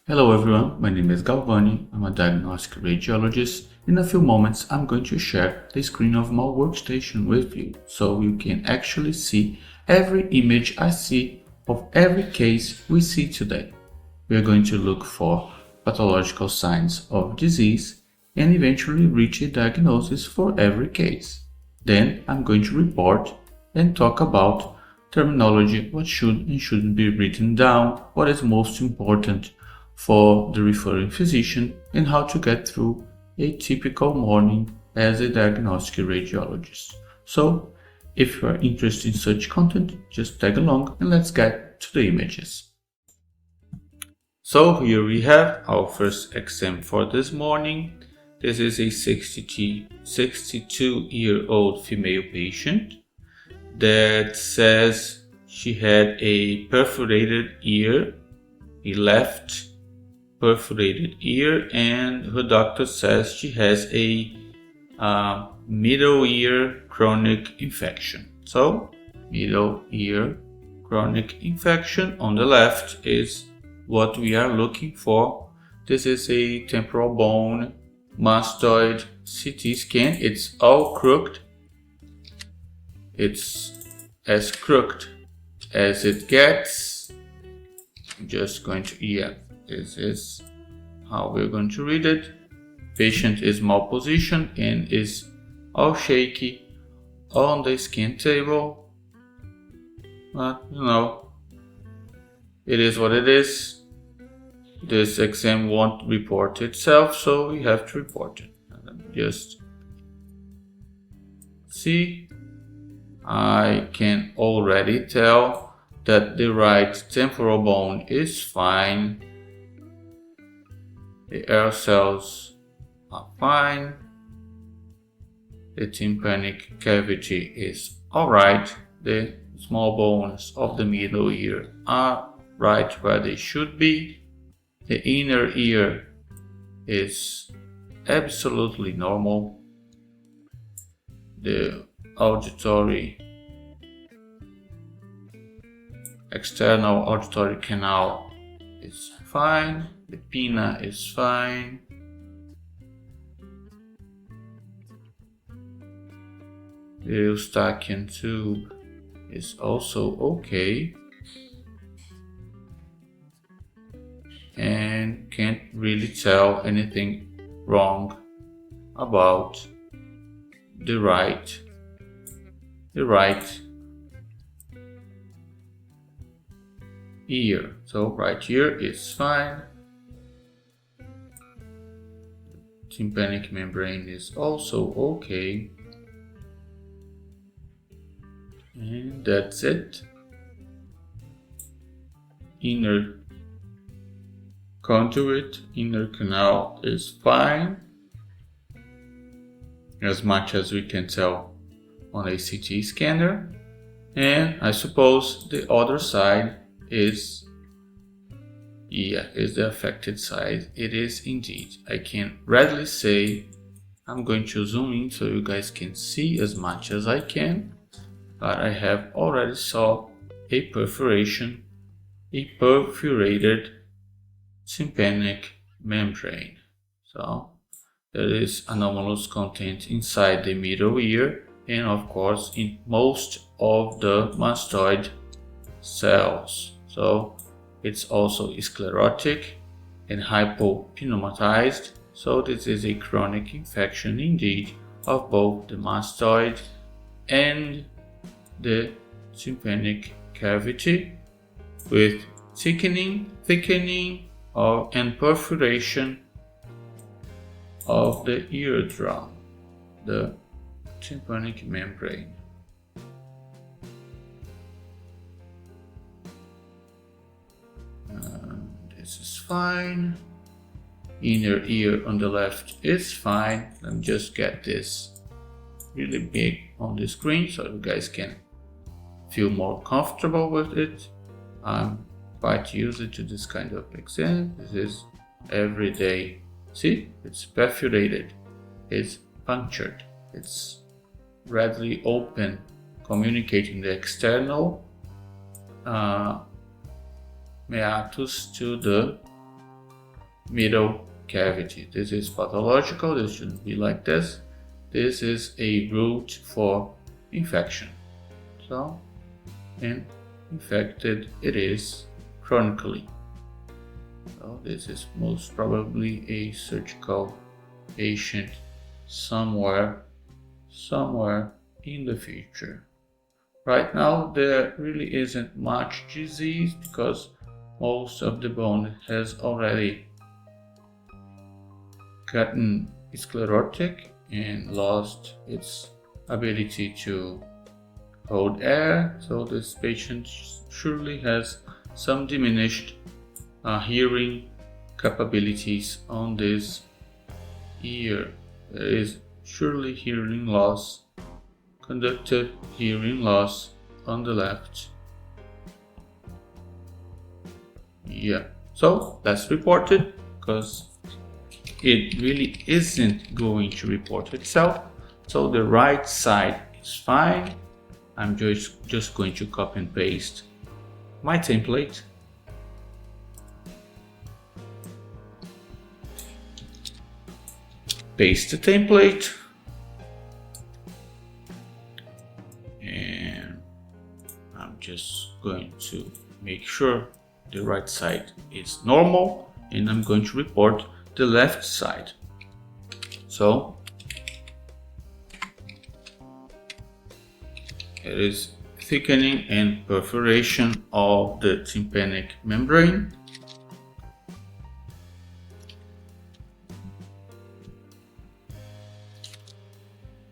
Hello everyone, my name is Galvani. I'm a diagnostic radiologist. In a few moments, I'm going to share the screen of my workstation with you so you can actually see every image I see of every case we see today. We are going to look for pathological signs of disease and eventually reach a diagnosis for every case. Then I'm going to report and talk about terminology, what should and shouldn't be written down, what is most important for the referring physician, and how to get through a typical morning as a diagnostic radiologist. So, if you are interested in such content, just tag along and let's get to the images. So here we have our first exam for this morning. This is a 62-year-old female patient that says she had a perforated ear, a left perforated ear, and her doctor says she has a middle ear chronic infection. So, middle ear chronic infection on the left is what we are looking for. This is a temporal bone mastoid CT scan. It's all crooked. It's as crooked as it gets. I'm just going to, this is how we're going to read it. Patient is malpositioned and is all shaky on the scan table. But it is what it is. This exam won't report itself, so we have to report it. Just see, I can already tell that the right temporal bone is fine. The air cells are fine. The tympanic cavity is alright. The small bones of the middle ear are right where they should be. The inner ear is absolutely normal. The external auditory canal is fine. The pinna is fine. The eustachian tube is also okay. And can't really tell anything wrong about the right ear. So right ear is fine. Tympanic membrane is also okay. And that's it. Inner conduit, inner canal is fine, as much as we can tell on a CT scanner. And I suppose the other side is the affected side. It is indeed. I can readily say, I'm going to zoom in so you guys can see as much as I can, but I have already saw a perforation, a perforated tympanic membrane. So there is anomalous content inside the middle ear and of course in most of the mastoid cells. So it's also sclerotic and hypopneumatized. So this is a chronic infection indeed of both the mastoid and the tympanic cavity with thickening and perforation of the eardrum, the tympanic membrane. This is fine. Inner ear on the left is fine. Let me just get this really big on the screen so you guys can feel more comfortable with it. I'm quite used to this kind of exam. This is every day. See, it's perforated, it's punctured, it's readily open, communicating the external meatus to the middle cavity. This is pathological, this shouldn't be like this. This is a route for infection. So, and infected it is chronically. So this is most probably a surgical patient somewhere in the future. Right now there really isn't much disease because most of the bone has already gotten sclerotic and lost its ability to hold air, so this patient surely has some diminished hearing capabilities on this ear. There is surely hearing loss, conductive hearing loss on the left. Yeah, so let's report it because it really isn't going to report itself. So the right side is fine. I'm just going to copy and paste my template. Paste the template. And I'm just going to make sure the right side is normal, and I'm going to report the left side. So it is thickening and perforation of the tympanic membrane.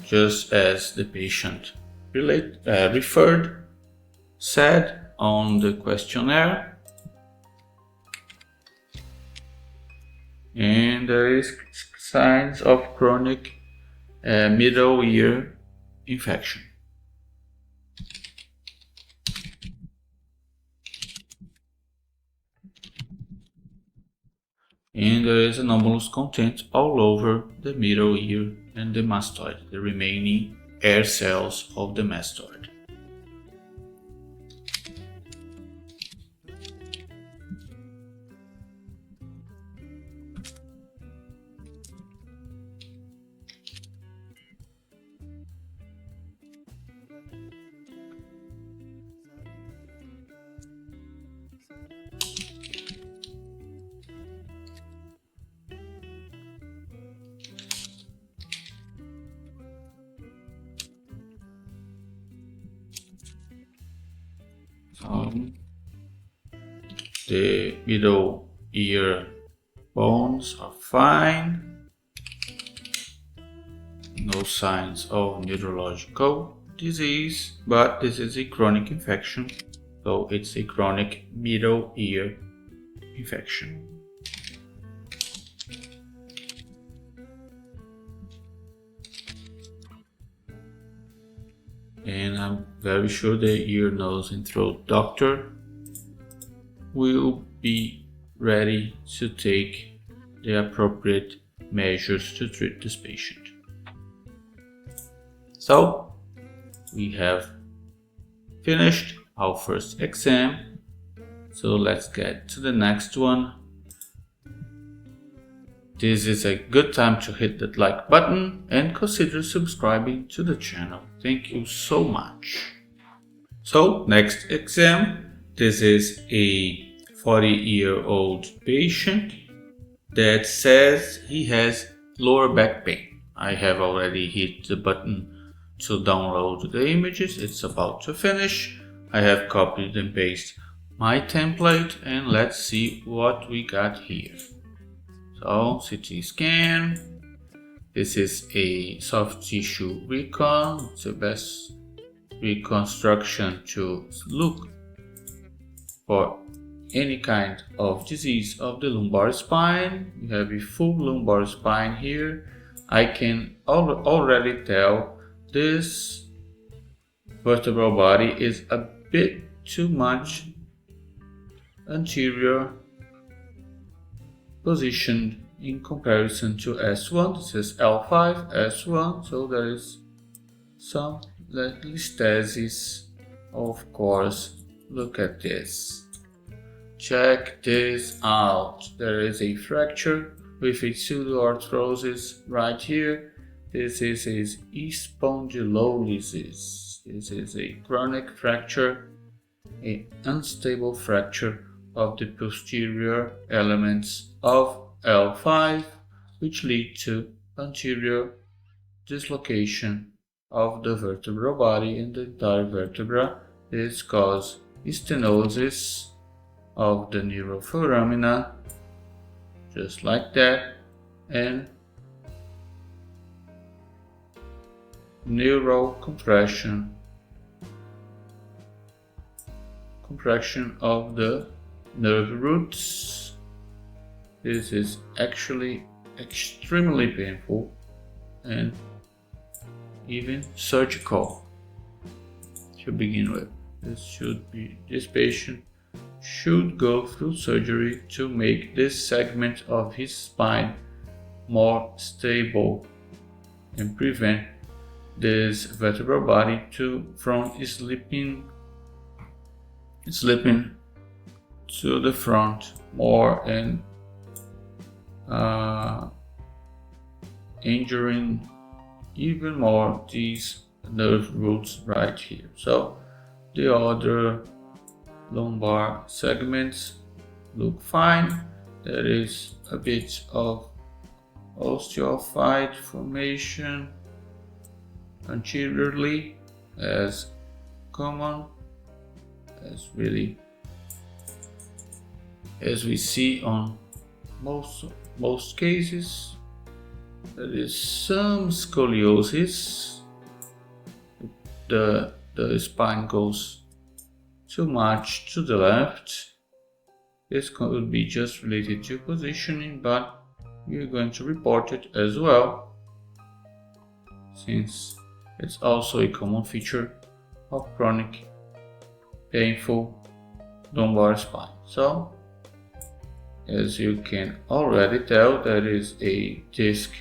Just as the patient said on the questionnaire. And there is signs of chronic middle ear infection. And there is anomalous content all over the middle ear and the mastoid, the remaining air cells of the mastoid. The middle ear bones are fine. No signs of neurological disease, but this is a chronic infection, so it's a chronic middle ear infection. And I'm very sure the ear, nose and throat doctor will be ready to take the appropriate measures to treat this patient. So we have finished our first exam, so let's get to the next one. This is a good time to hit that like button and consider subscribing to the channel. Thank you so much. So next exam, this is a 40-year-old patient that says he has lower back pain. I have already hit the button to download the images. It's about to finish. I have copied and pasted my template, and let's see what we got here. So CT scan. This is a soft tissue recon. It's the best reconstruction to look for any kind of disease of the lumbar spine. You have a full lumbar spine here. I can already tell this vertebral body is a bit too much anterior positioned in comparison to S1. This is L5, S1, so there is some listhesis. Of course, look at this. check this out. There is a fracture with a pseudoarthrosis right here. This is a spondylolysis. This is a chronic fracture, an unstable fracture of the posterior elements of L5, which lead to anterior dislocation of the vertebral body and the entire vertebra. This causes stenosis of the neuroforamina, just like that, and neural compression of the nerve roots. This is actually extremely painful and even surgical to begin with. This patient should go through surgery to make this segment of his spine more stable and prevent this vertebral body from slipping to the front more and injuring even more these nerve roots right here. So the other lumbar segments look fine. There is a bit of osteophyte formation anteriorly, as common as we see on most cases. There is some scoliosis. The spine goes too much to the left. This could be just related to positioning, but we're going to report it as well, since it's also a common feature of chronic painful lumbar spine. So, as you can already tell, there is a disc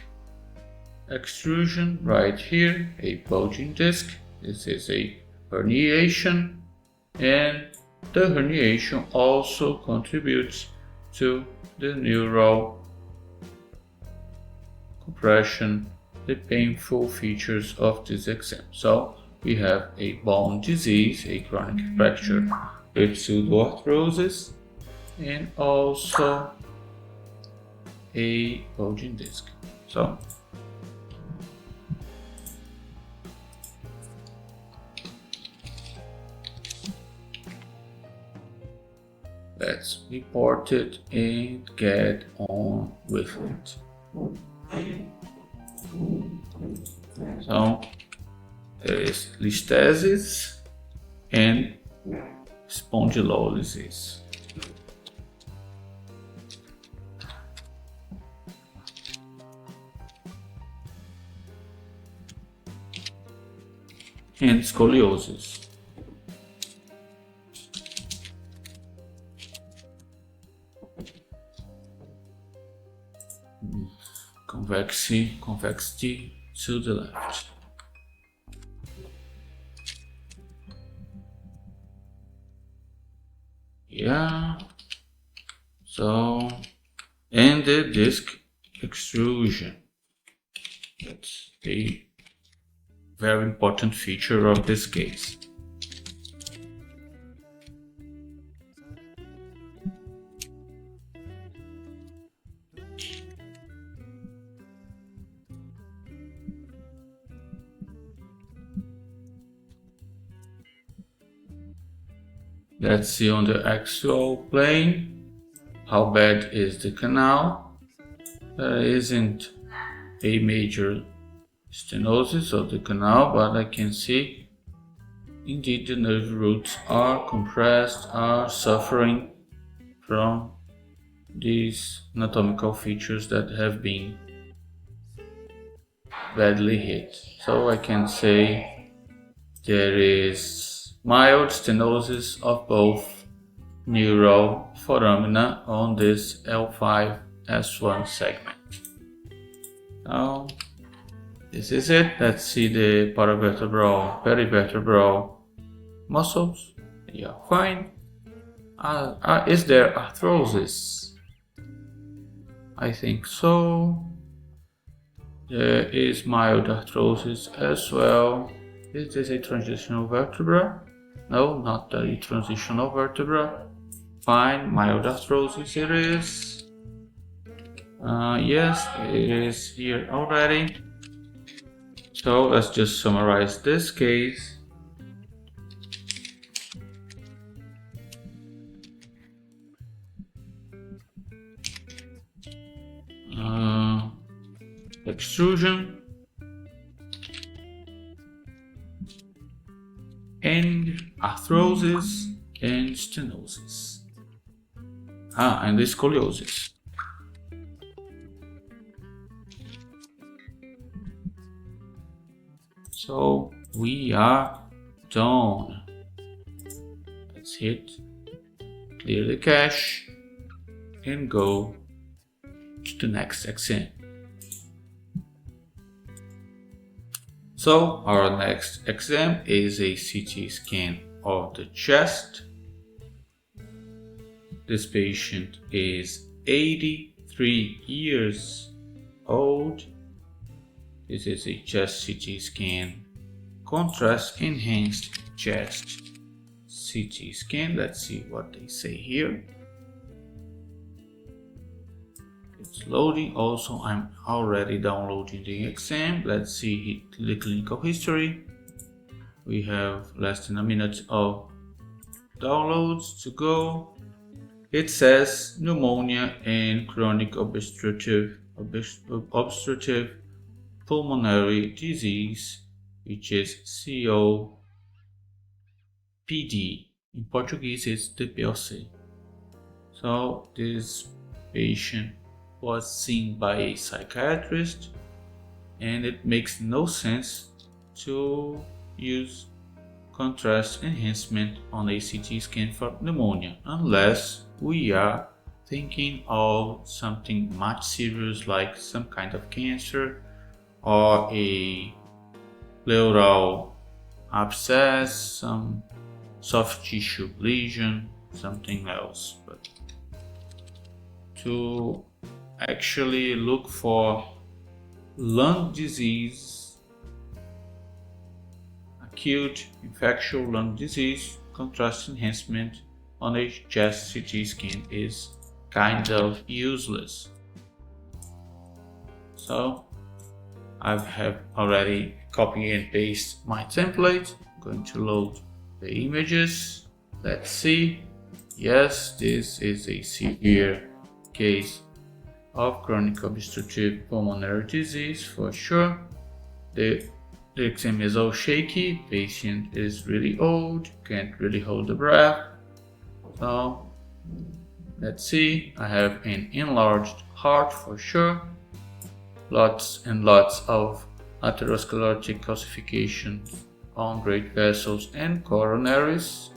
extrusion right here, a bulging disc. This is a herniation, and the herniation also contributes to the neural compression, the painful features of this exam. So we have a bone disease, a chronic fracture with pseudoarthrosis, and also a bulging disc. So let's report it and get on with it. So there is listhesis and spondylolysis. And scoliosis. Convexity to the left. Yeah. So, and the disc extrusion. That's a very important feature of this case. Let's see on the axial plane how bad is the canal. There isn't a major stenosis of the canal, but I can see indeed the nerve roots are compressed, are suffering from these anatomical features that have been badly hit. So I can say there is mild stenosis of both neural foramina on this L5-S1 segment. Now, this is it. Let's see the paravertebral, perivertebral muscles. They are fine. Is there arthrosis? I think so. There is mild arthrosis as well. Is this a transitional vertebra? No, not a transitional vertebra. Fine, mild arthrosis it is. Yes, it is here already. So let's just summarize this case. Extrusion and arthrosis and stenosis. And the scoliosis. So we are done. Let's hit clear the cache and go to the next exam. So our next exam is a CT scan of the chest. This patient is 83 years old. This is a chest CT scan, contrast enhanced chest CT scan. Let's see what they say here. It's loading. Also, I'm already downloading the exam. Let's see the clinical history. We have less than a minute of downloads to go. It says pneumonia and chronic obstructive pulmonary disease, which is COPD. In Portuguese, it's TPLC. So this patient was seen by a psychiatrist, and it makes no sense to use contrast enhancement on a CT scan for pneumonia unless we are thinking of something much serious like some kind of cancer or a pleural abscess, some soft tissue lesion, something else. But to actually look for lung disease, acute infectious lung disease, contrast enhancement on a chest CT scan is kind of useless. So I have already copied and pasted my template. I'm going to load the images. Let's see. Yes, this is a severe case of chronic obstructive pulmonary disease for sure. The exam is all shaky. Patient is really old, can't really hold the breath. So let's see. I have an enlarged heart for sure. Lots and lots of atherosclerotic calcifications on great vessels and coronaries.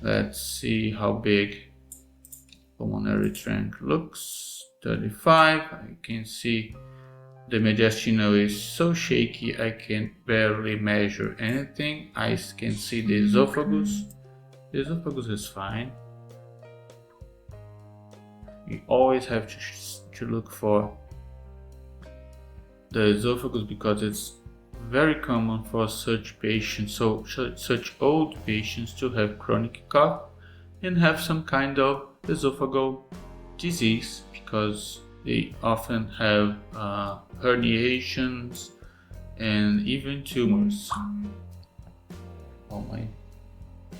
Let's see how big pulmonary trunk looks. 35. I can see the mediastinal is so shaky I can barely measure anything. I can see the esophagus. The esophagus is fine. You always have to look for the esophagus because it's very common for such patients, such old patients, to have chronic cough and have some kind of esophageal disease because they often have herniations and even tumors. Oh,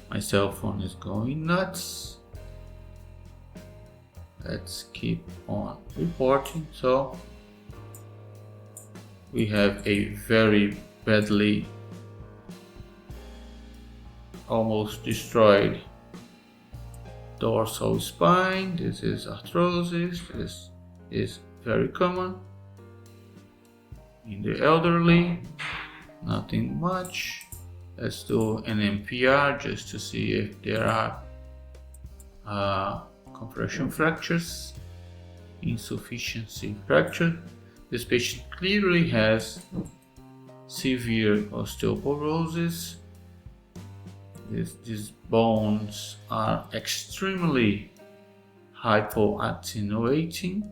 my cell phone is going nuts. Let's keep on reporting. So we have a very badly, almost destroyed dorsal spine. This is arthrosis. This is very common in the elderly. Nothing much. Let's do an MPR just to see if there are compression fractures, insufficiency fracture. This patient clearly has severe osteoporosis. these bones are extremely hypoattenuating.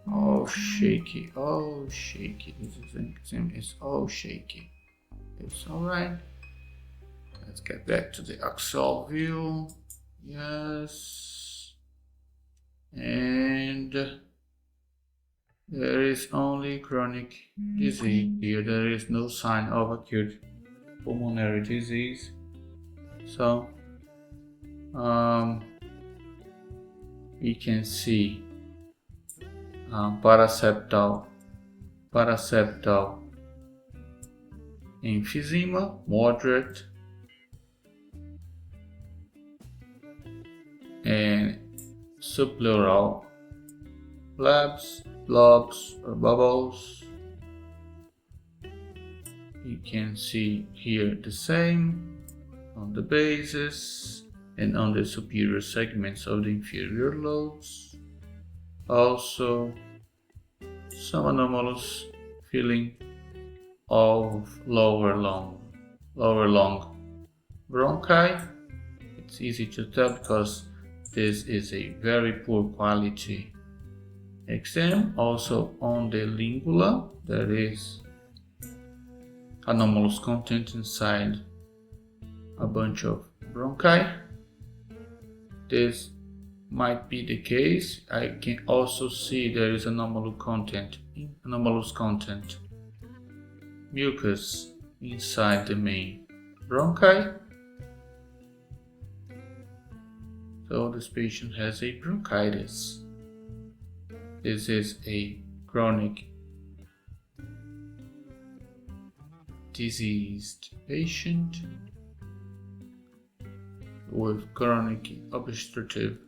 Oh, shaky, oh, shaky. This exam is all shaky. It's alright. Let's get back to the axial view. Yes. And there is only chronic disease here. There is no sign of acute pulmonary disease. So, we can see paraseptal emphysema, moderate, and subpleural blobs or bubbles. You can see here the same on the bases and on the superior segments of the inferior lobes. Also, some anomalous feeling of lower lung bronchi. It's easy to tell because this is a very poor quality exam. Also on the lingula, there is anomalous content inside a bunch of bronchi. This might be the case. I can also see there is anomalous content, mucus inside the main bronchi. So this patient has a bronchitis. This is a chronic diseased patient with chronic obstructive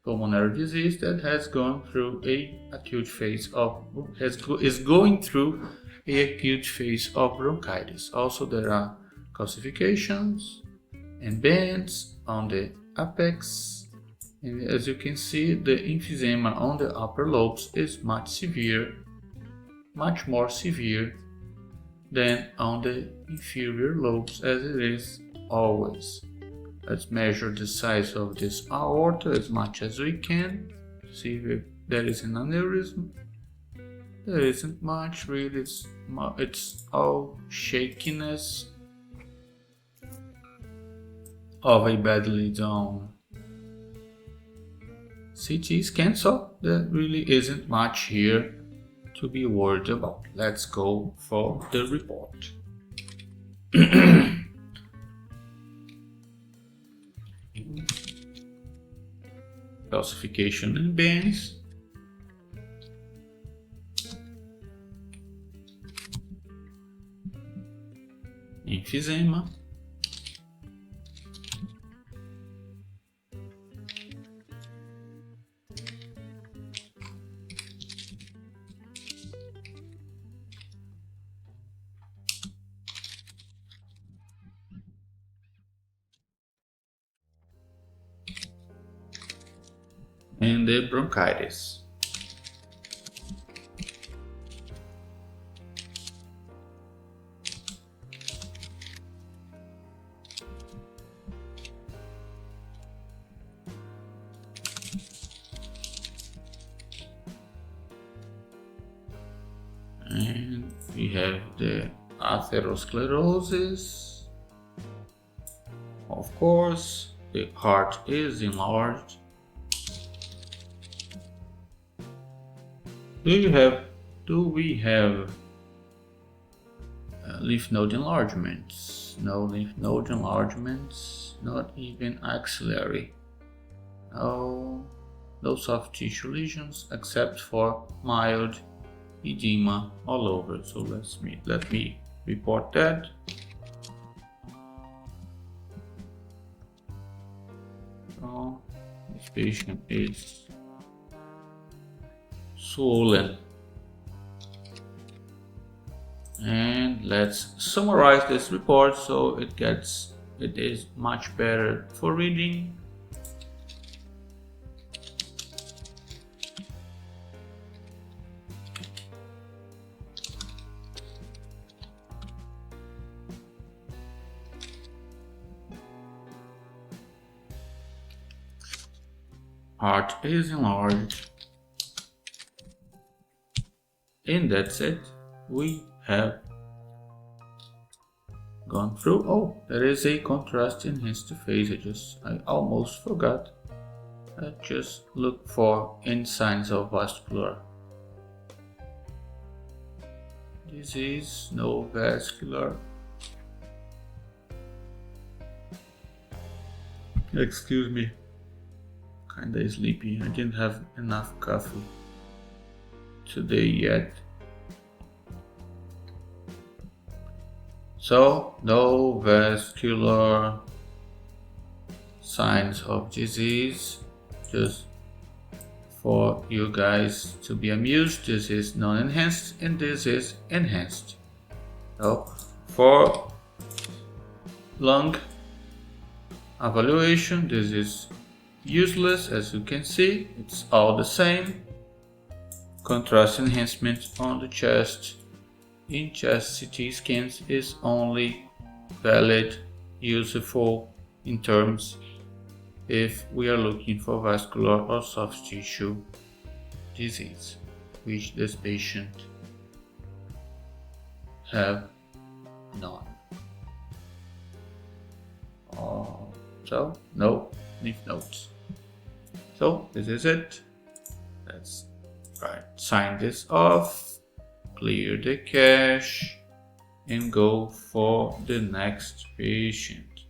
pulmonary disease that has gone through a acute phase of is going through a acute phase of bronchitis. Also, there are calcifications and bands on the apex, and as you can see, the emphysema on the upper lobes is much more severe than on the inferior lobes, as it is always. Let's measure the size of this aorta as much as we can, see if there is an aneurysm. There isn't much really, it's all shakiness of a badly done CT scan, so there really isn't much here to be worried about. Let's go for the report. Calcification and bands. Emphysema. And the bronchitis. And we have the atherosclerosis. Of course, the heart is enlarged. Do we have lymph node enlargements? No lymph node enlargements, not even axillary. No soft tissue lesions except for mild edema all over. So let me report that. So this patient is swollen. And let's summarize this report so it is much better for reading. Heart is enlarged. And that's it. We have gone through. Oh, there is a contrast enhanced phase. I almost forgot. Just look for any signs of vascular disease. No vascular. Excuse me. Kinda sleepy. I didn't have enough coffee today yet. So, no vascular signs of disease. Just for you guys to be amused, this is non-enhanced and this is enhanced. So, for lung evaluation, this is useless. As you can see, it's all the same. Contrast enhancement on the chest in chest CT scans is only valid, useful in terms if we are looking for vascular or soft tissue disease, which this patient have none. So no lymph nodes. So this is it. Let's sign this off, clear the cache, and go for the next patient.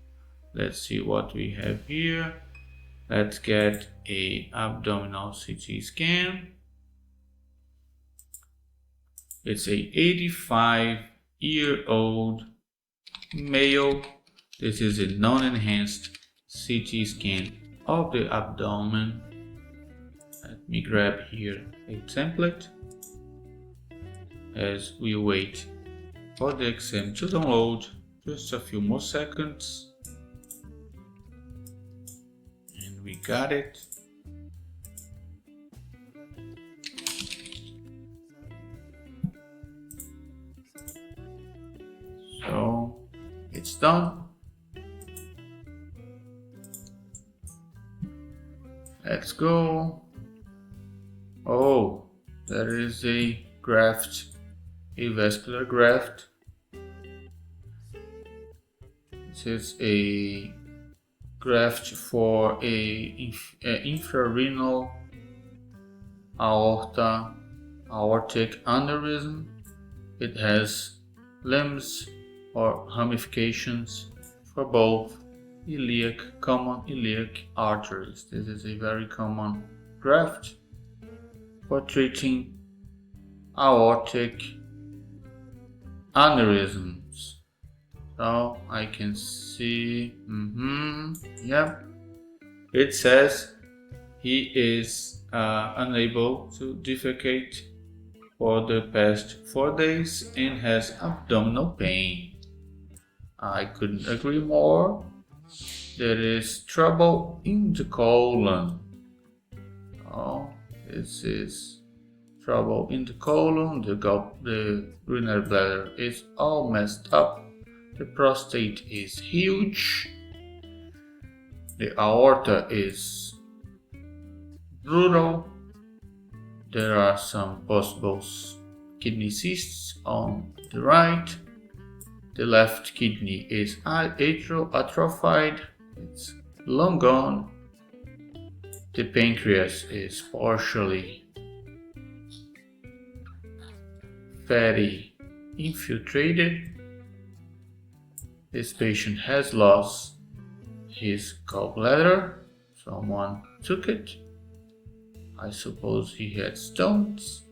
Let's see what we have here. Let's get a abdominal CT scan. It's a 85-year-old male. This is a non-enhanced CT scan of the abdomen. Let me grab here a template as we wait for the exam to download. Just a few more seconds. And we got it. So it's done. Let's go. Oh, there is a graft, a vascular graft. This is a graft for a infrarenal aortic aneurysm. It has limbs or ramifications for both common iliac arteries. This is a very common graft for treating aortic aneurysms. So I can see, yeah, it says he is unable to defecate for the past 4 days and has abdominal pain. I couldn't agree more. There is trouble in the colon. Oh, this is trouble in the colon. The urinary bladder is all messed up. The prostate is huge. The aorta is brutal. There are some possible kidney cysts on the right. The left kidney is atrophied. It's long gone. The pancreas is partially fatty infiltrated. This patient has lost his gallbladder. Someone took it. I suppose he had stones.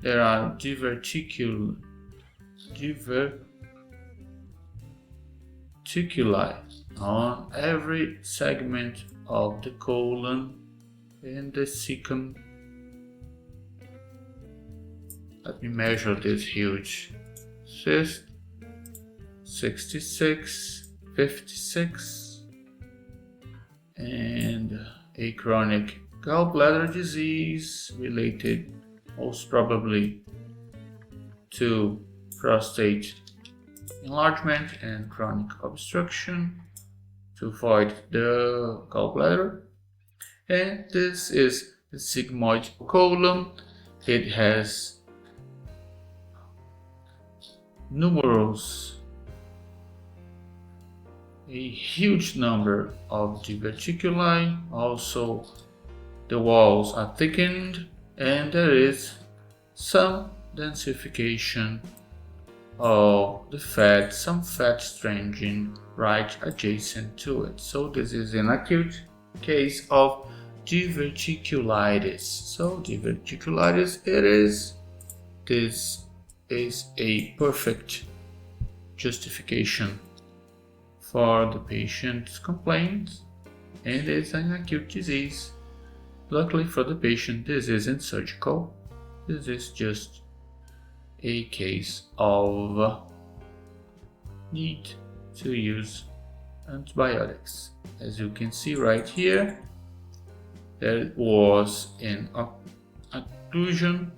There are diverticuli on every segment of the colon and the cecum. Let me measure this huge cyst. 66, 56, and a chronic gallbladder disease related most probably to prostate enlargement and chronic obstruction to avoid the gallbladder. And this is the sigmoid colon. It has a huge number of diverticuli. Also, the walls are thickened and there is some densification of the fat, some fat stranging right adjacent to it. So this is an acute case of diverticulitis. So diverticulitis this is a perfect justification for the patient's complaint, and it's an acute disease. Luckily for the patient, this isn't surgical. This is just a case of need to use antibiotics. As you can see right here, there was an occlusion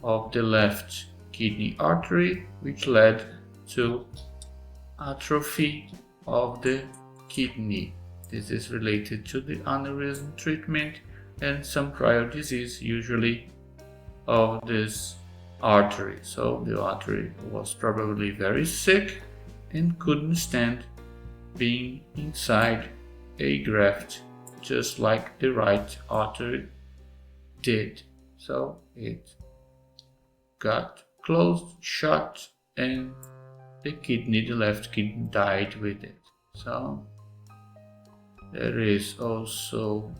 of the left kidney artery, which led to atrophy of the kidney. This is related to the aneurysm treatment and some prior disease, usually of this artery. So the artery was probably very sick and couldn't stand being inside a graft, just like the right artery did. So it got closed, shut, and the left kidney died with it. So there is also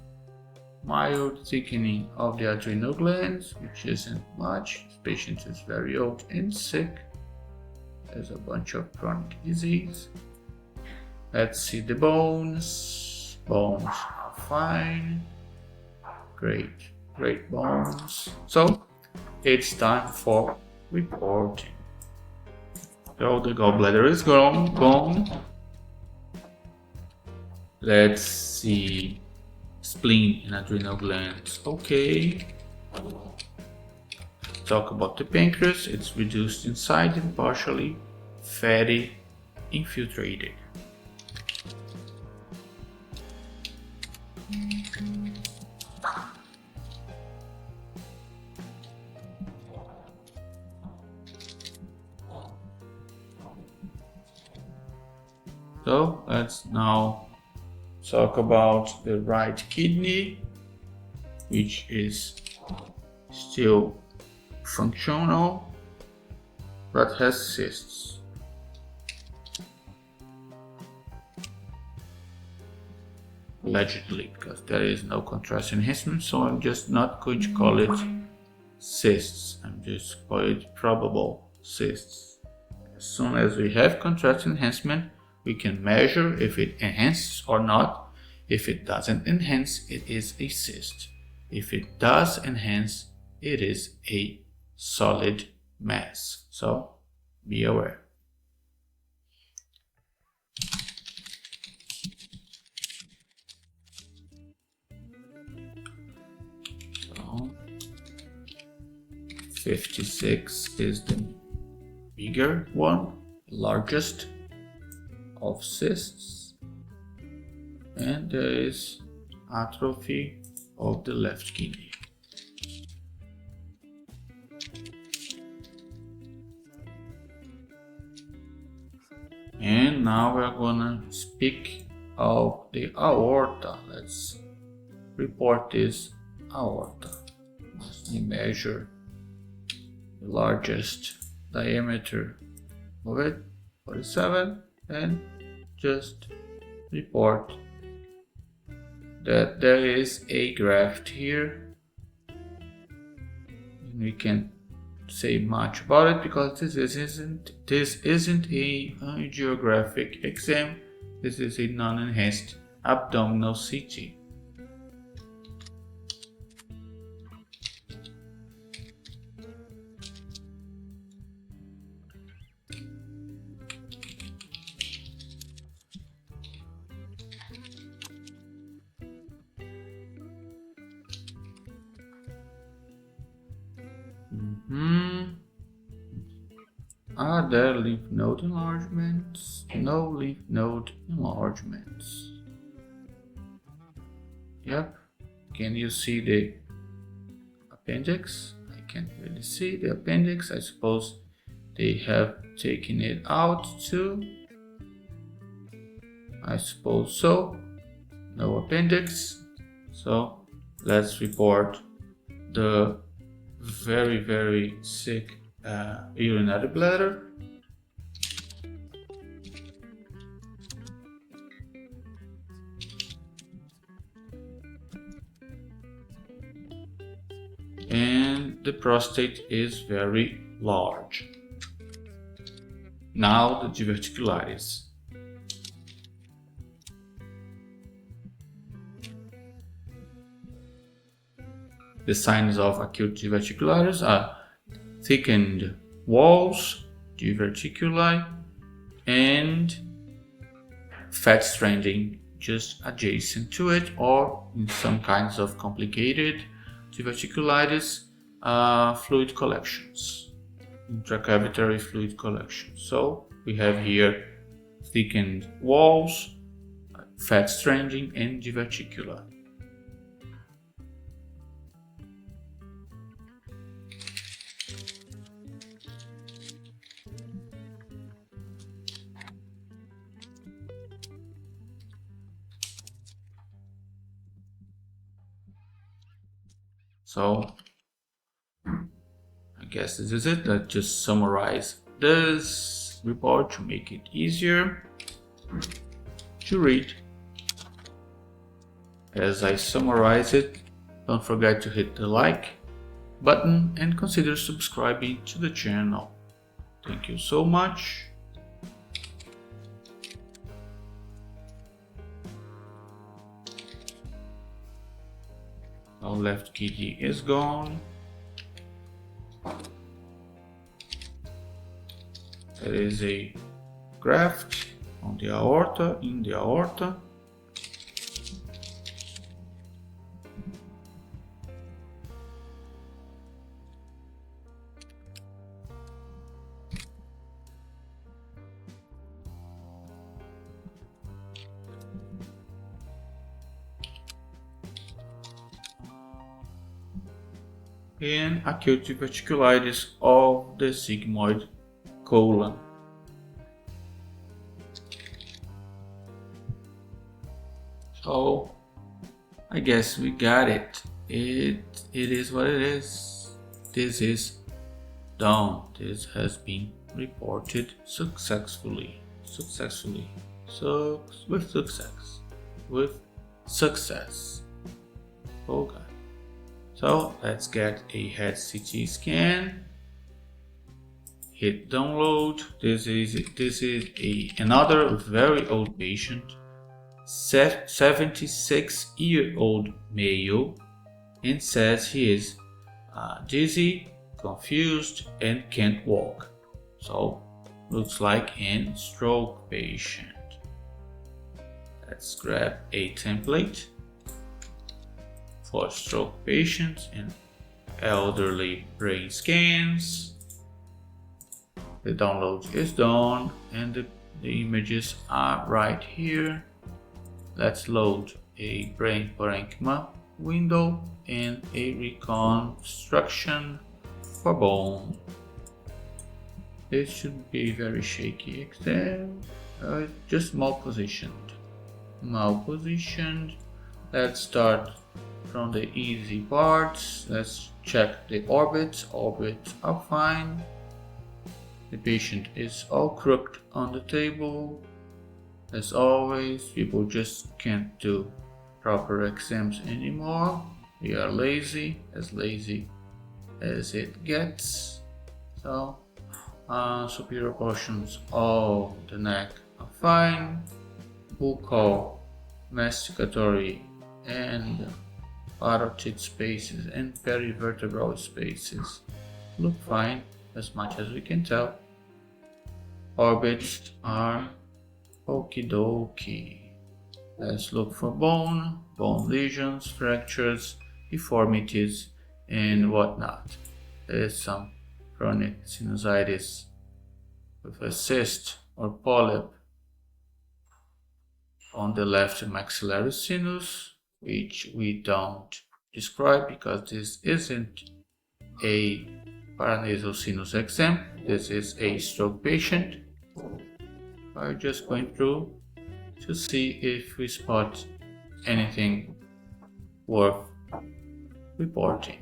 mild thickening of the adrenal glands, which isn't much. This patient is very old and sick. There's a bunch of chronic disease. Let's see the bones. Bones are fine. Great bones. So it's time for reporting. So the gallbladder is gone. Let's see spleen and adrenal glands. Okay. Talk about the pancreas. It's reduced in size and partially fatty, infiltrated. So let's now talk about the right kidney, which is still functional but has cysts. Allegedly, because there is no contrast enhancement, so I'm just not going to call it cysts. I'm just calling it probable cysts. As soon as we have contrast enhancement, we can measure if it enhances or not. If it doesn't enhance, it is a cyst. If it does enhance, it is a solid mass. So be aware. So 56 is the bigger one, largest of cysts, and there is atrophy of the left kidney. And now we're gonna speak of the aorta. Let's report this aorta. We measure the largest diameter of it, 47, and just report that there is a graft here. And we can't say much about it because this isn't a angiographic exam. This is a non-enhanced abdominal CT. Are there lymph node enlargements? No lymph node enlargements. Yep. Can you see the appendix? I can't really see the appendix. I suppose they have taken it out too. I suppose so. No appendix. So let's report the very sick urinary bladder. And the prostate is very large. Now the diverticulitis. The signs of acute diverticulitis are thickened walls, diverticuli, and fat stranding just adjacent to it, or in some kinds of complicated diverticulitis, fluid collections, intracavitary fluid collections. So we have here thickened walls, fat stranding, and diverticula. So I guess this is it. Let's just summarize this report to make it easier to read. As I summarize it, don't forget to hit the like button and consider subscribing to the channel. Thank you so much. Our left kidney is gone. There is a graft on the aorta, in the aorta. And acute diverticulitis of the sigmoid colon. So I guess we got it. It is what it is. This is done. This has been reported successfully. So with success. Okay. So let's get a head CT scan. Hit download. This is another very old patient, 76-year-old male, and says he is dizzy, confused, and can't walk. So looks like a stroke patient. Let's grab a template for stroke patients and elderly brain scans. The download is done and the images are right here. Let's load a brain parenchyma window and a reconstruction for bone. This should be very shaky exam, just malpositioned. Let's start from the easy parts. Let's check the orbits. Orbits are fine. The patient is all crooked on the table. As always, people just can't do proper exams anymore. We are lazy as it gets. So, superior portions of the neck are fine. Buccal, masticatory, and parotid spaces and perivertebral spaces look fine as much as we can tell. Orbits are okie dokie. Let's look for bone lesions, fractures, deformities, and whatnot. There's some chronic sinusitis with a cyst or polyp on the left maxillary sinus. which we don't describe because this isn't a paranasal sinus exam. This is a stroke patient. I'm just going through to see if we spot anything worth reporting.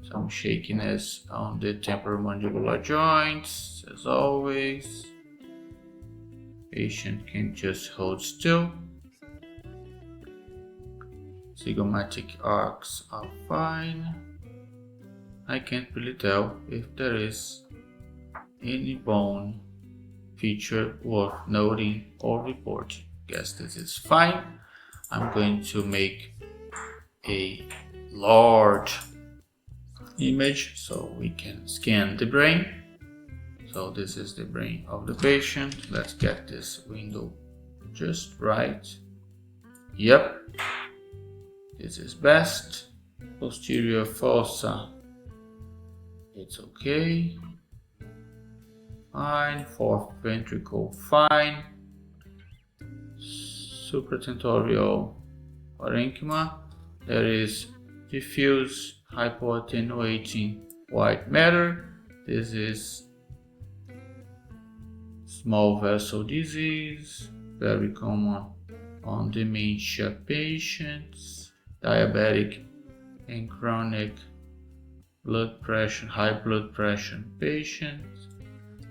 Some shakiness on the temporal mandibular joints, as always. Patient can just hold still. Zygomatic arcs are fine. I can't really tell if there is any bone feature worth noting or reporting. Guess this is fine. I'm going to make a large image so we can scan the brain. So this is the brain of the patient. Let's get this window just right. Yep, this is best. Posterior fossa, it's okay. Fine. Fourth ventricle, fine. Supratentorial parenchyma, there is diffuse hypoattenuating white matter. This is small vessel disease, very common on dementia patients, diabetic and chronic blood pressure, high blood pressure patients.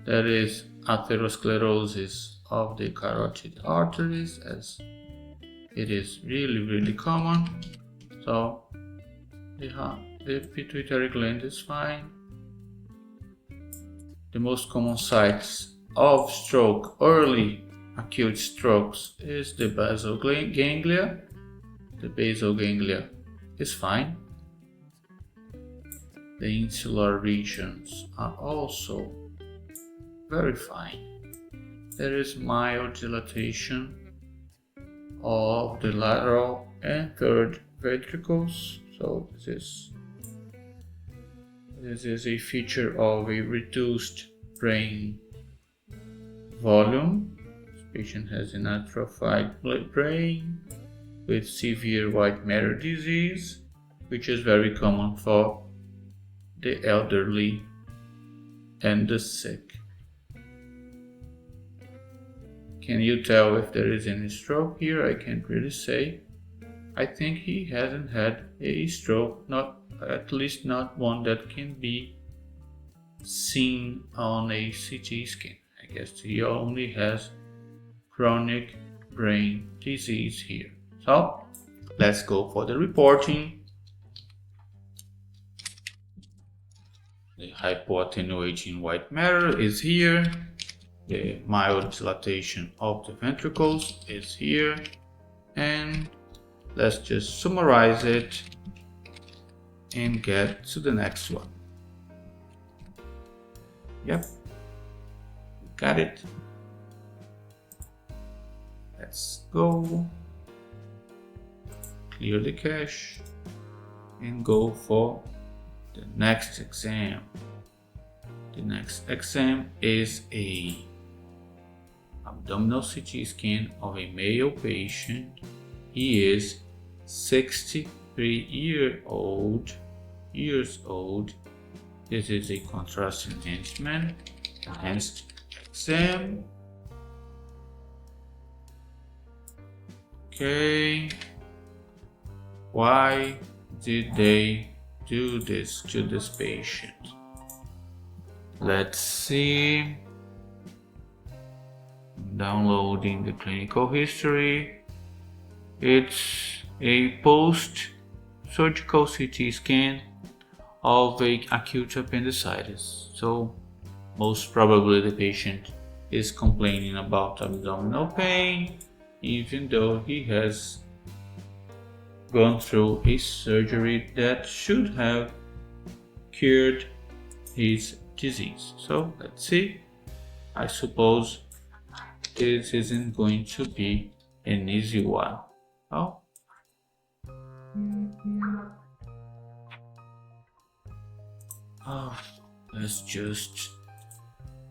There is atherosclerosis of the carotid arteries, as it is really common. So the pituitary gland is fine. The most common sites of stroke, early acute strokes, is the basal ganglia. The basal ganglia is fine. The insular regions are also very fine. There is mild dilatation of the lateral and third ventricles. So this is a feature of a reduced brain volume. This patient has an atrophied brain with severe white matter disease, which is very common for the elderly and the sick. Can you tell if there is any stroke here? I can't really say. I think he hasn't had a stroke, at least not one that can be seen on a CT scan. I guess he only has chronic brain disease here. So let's go for the reporting. The hypoattenuating white matter is here. The mild dilatation of the ventricles is here. And let's just summarize it and get to the next one. Yep, got it. Let's go, clear the cache, and go for the next exam. The next exam is a abdominal CT scan of a male patient. He is 63 years old. This is a contrast enhanced exam. Okay, why did they do this to this patient? Let's see. Downloading the clinical history. It's a post-surgical CT scan of an acute appendicitis. So most probably the patient is complaining about abdominal pain, even though he has gone through a surgery that should have cured his disease. So let's see. I suppose this isn't going to be an easy one. Oh. Let's just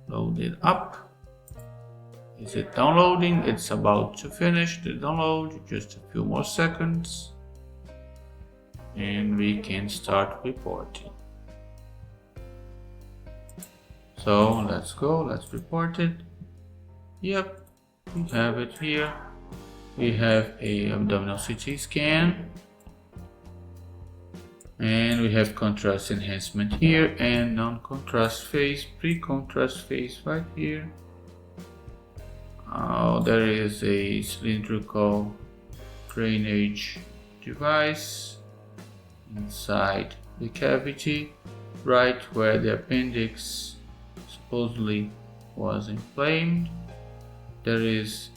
load it up. Is it downloading? It's about to finish the download, just a few more seconds. And we can start reporting. So let's go, let's report it. Yep, we have it here. We have a abdominal CT scan. And we have contrast enhancement here and non-contrast phase, pre-contrast phase right here. There is a cylindrical drainage device inside the cavity, right where the appendix supposedly was inflamed. There is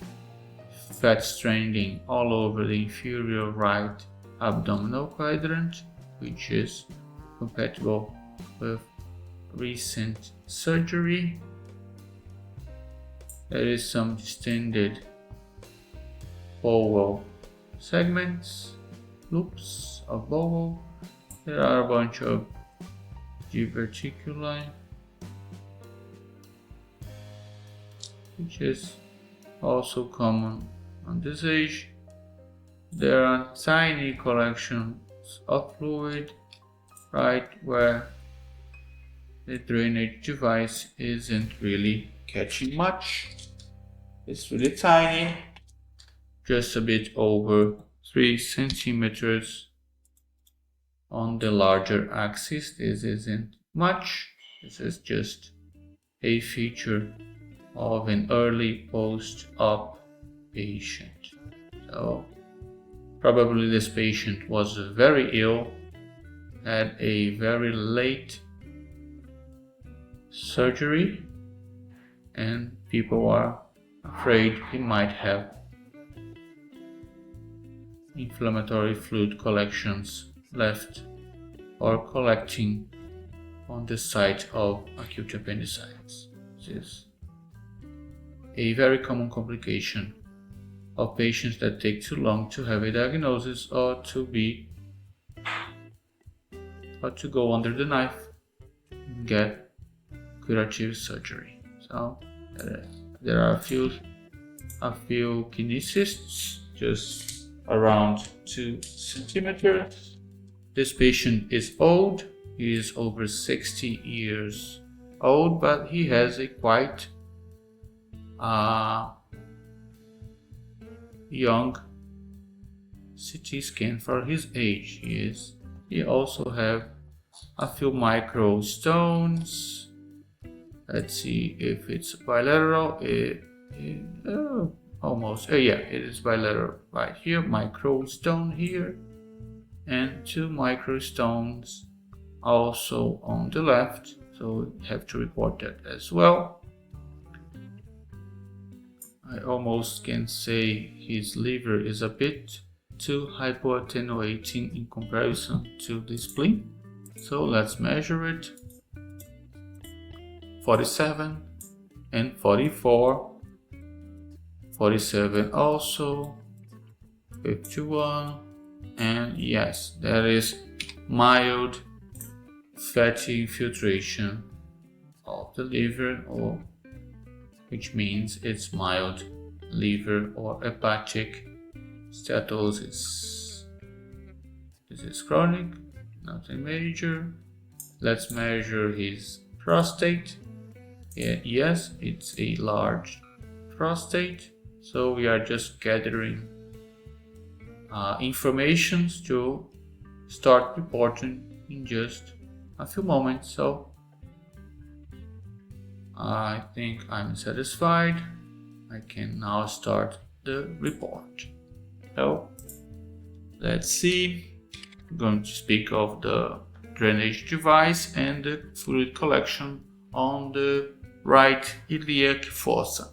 fat stranding all over the inferior right abdominal quadrant, which is compatible with recent surgery. There is some distended bowel segments, loops of bowel. There are a bunch of diverticuli, which is also common on this age. There are tiny collections of fluid right where the drainage device isn't really catching much. It's really tiny, just a bit over 3 centimeters on the larger axis. This isn't much. This is just a feature of an early post-op patient. So probably this patient was very ill, had a very late surgery, and people are afraid he might have inflammatory fluid collections left or collecting on the site of acute appendicitis. This is a very common complication of patients that take too long to have a diagnosis or to go under the knife and get curative surgery. So there are a few kidney cysts, just around 2 centimeters. This patient is old. He is over 60 years old, but he has a quite young CT scan for his age. He also have a few micro stones. Let's see if it's bilateral. Almost. Yeah, it is bilateral right here. Micro stone here, and 2 micro stones also on the left. So we have to report that as well. I almost can say his liver is a bit too hypoattenuating in comparison to the spleen. So let's measure it. 47 and 44. 47 also. 51. And yes, there is mild fatty infiltration of the liver, which means it's mild liver or hepatic steatosis. This is chronic, nothing major. Let's measure his prostate. Yes, it's a large prostate. So we are just gathering information to start reporting in just a few moments. So I think I'm satisfied. I can now start the report. So let's see. I'm going to speak of the drainage device and the fluid collection on the right iliac fossa.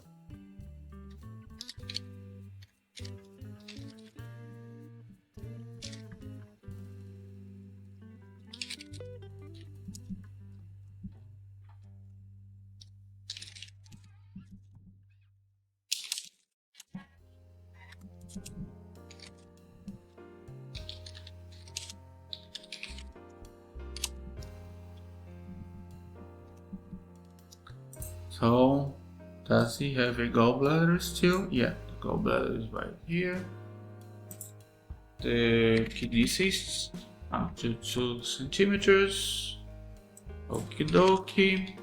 So Does he have a gallbladder still? Yeah, the gallbladder is right here. The kidney cysts up to 2 centimeters. Okie dokie.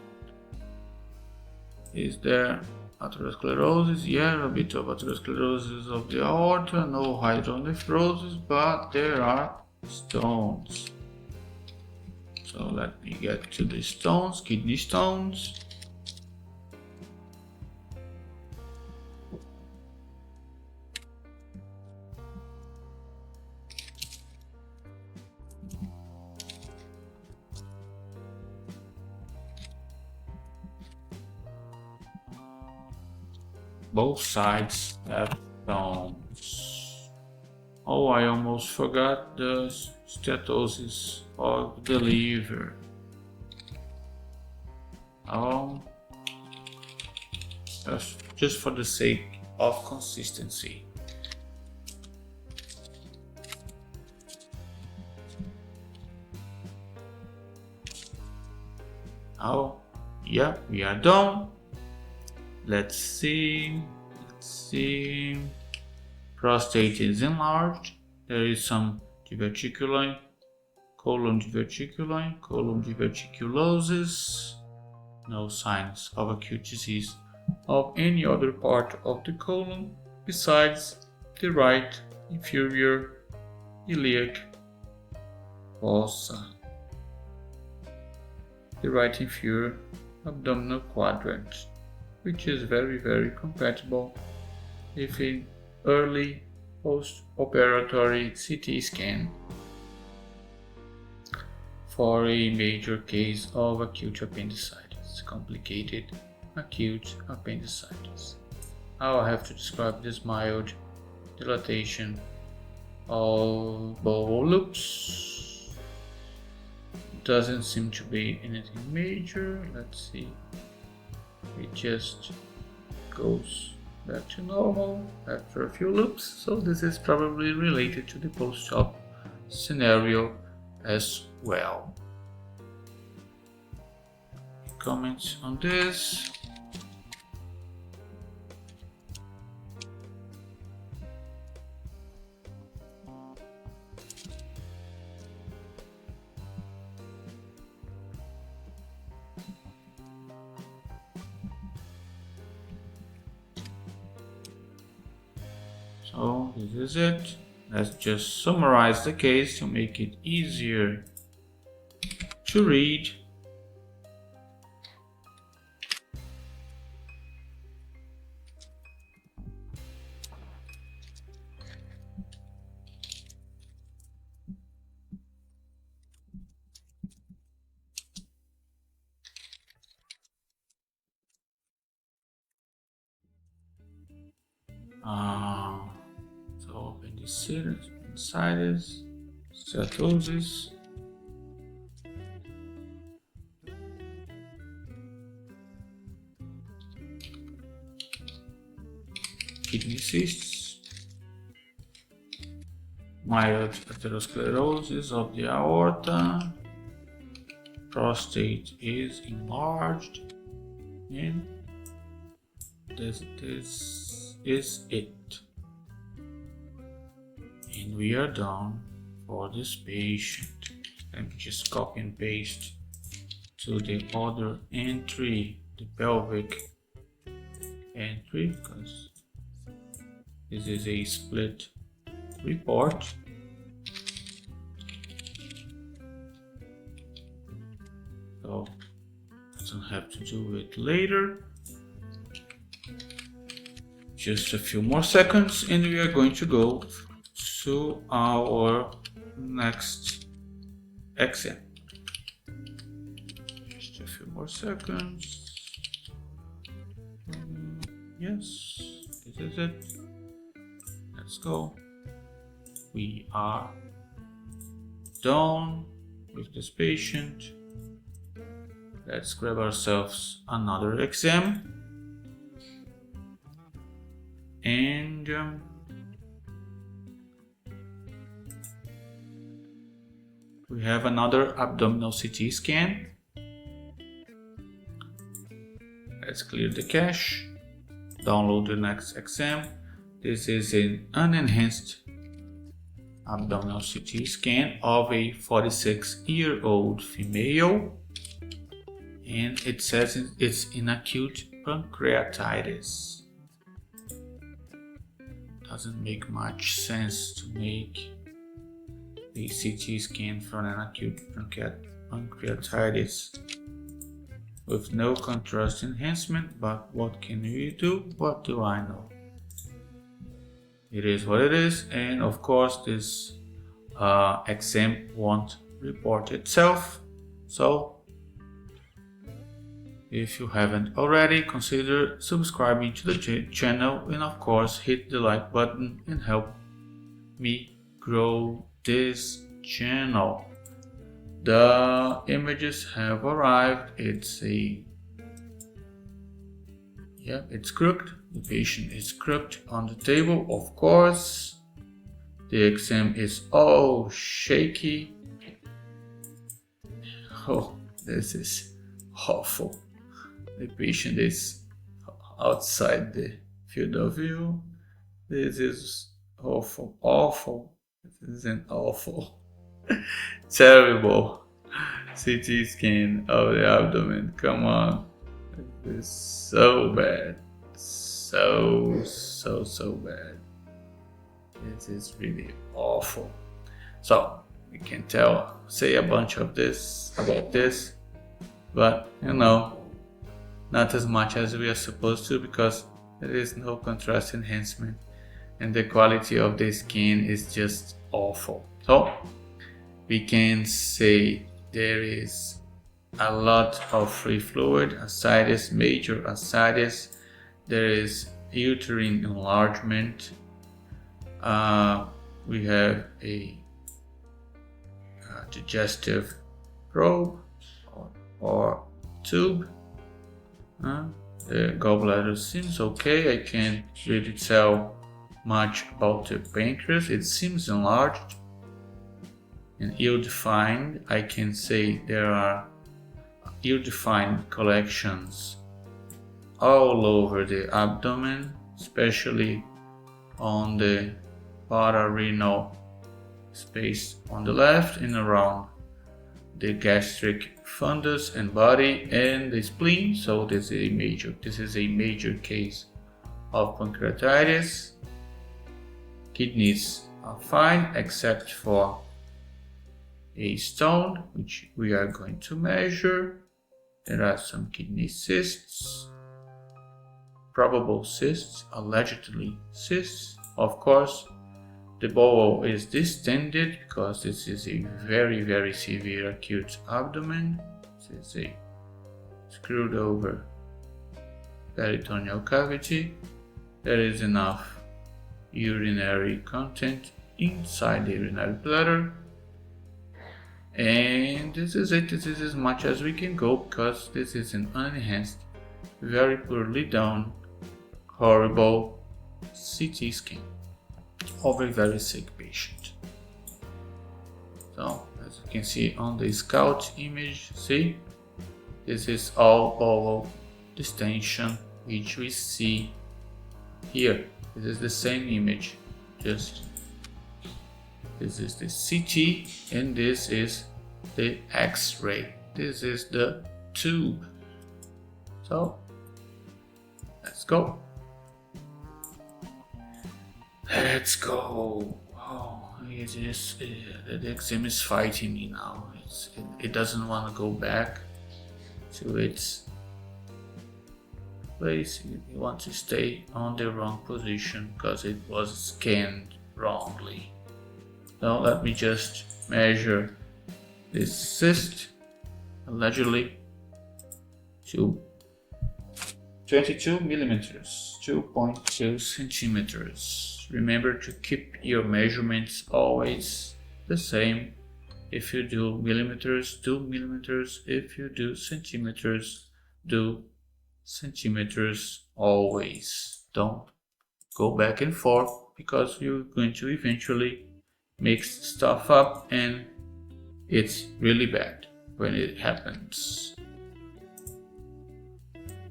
Is there atherosclerosis? Yeah, a bit of atherosclerosis of the aorta, no hydronephrosis, but there are stones. So let me get to the stones, kidney stones. Both sides have stones. Oh, I almost forgot the stenosis of the liver. Oh, just for the sake of consistency. Oh, yeah, we are done. Let's see. Prostate is enlarged. There is some diverticuli, colon diverticulosis. No signs of acute disease of any other part of the colon besides the right inferior iliac fossa, the right inferior abdominal quadrant, which is very compatible with an early post-operatory CT scan for a major case of acute appendicitis, complicated acute appendicitis. I'll have to describe this mild dilatation of bowel loops. Doesn't seem to be anything major. Let's see. It just goes back to normal after a few loops, so this is probably related to the post-op scenario as well. Comments on this? So this is it. Let's just summarize the case to make it easier to read. So appendicitis, stenosis, kidney cysts, mild atherosclerosis of the aorta, prostate is enlarged, and this is it. And we are done for this patient. Let me just copy and paste to the other entry, the pelvic entry, because this is a split report. So I don't have to do it later. Just a few more seconds and we are going to go to our next exam. Just a few more seconds. Yes, this is it. Let's go. We are done with this patient. Let's grab ourselves another exam. And we have another abdominal CT scan. Let's clear the cache. download the next exam. This is an unenhanced abdominal CT scan of a 46-year-old female, and it says it's in acute pancreatitis. Doesn't make much sense to make a CT scan for an acute pancreatitis with no contrast enhancement, but what can you do? What do I know? It is what it is, and of course this exam won't report itself. So if you haven't already, consider subscribing to the channel, and of course hit the like button and help me grow this channel. The images have arrived. It's crooked. The patient is crooked on the table, of course. The exam is all shaky. Oh, this is awful. The patient is outside the field of view. This is awful. This is an awful, terrible CT scan of the abdomen. Come on. This is so bad. So bad. This is really awful. So we can say a bunch of this about this, but not as much as we are supposed to, because there is no contrast enhancement and the quality of the skin is just awful. So we can say there is a lot of free fluid, ascites, major ascites. There is uterine enlargement. We have a digestive probe or tube. The gallbladder seems okay. I can't really tell much about the pancreas. It seems enlarged and ill-defined. I can say there are ill-defined collections all over the abdomen, especially on the pararenal space on the left and around the gastric fundus and body and the spleen. So this is a major case of pancreatitis. Kidneys are fine except for a stone, which we are going to measure. There are some kidney cysts, probable cysts, allegedly cysts. Of course, the bowel is distended because this is a very, very severe acute abdomen. This is a screwed over peritoneal cavity. There is enough urinary content inside the urinary bladder. And this is it. This is as much as we can go, because this is an unenhanced, very poorly done, horrible CT scan of a very sick patient. So as you can see on the scout image, see, this is all bowel distension, which we see here. This is the same image, just this is the CT and this is the X-ray. This is the tube. So let's go. Let's go. Oh, the exam is fighting me now. It doesn't want to go back to its place. It wants to stay on the wrong position because it was scanned wrongly. Now let me just measure this cyst, allegedly to 22 millimeters, 2.2 centimeters. Remember to keep your measurements always the same. If you do millimeters, do millimeters. If you do centimeters, do centimeters always. Don't go back and forth, because you're going to eventually mix stuff up and it's really bad when it happens.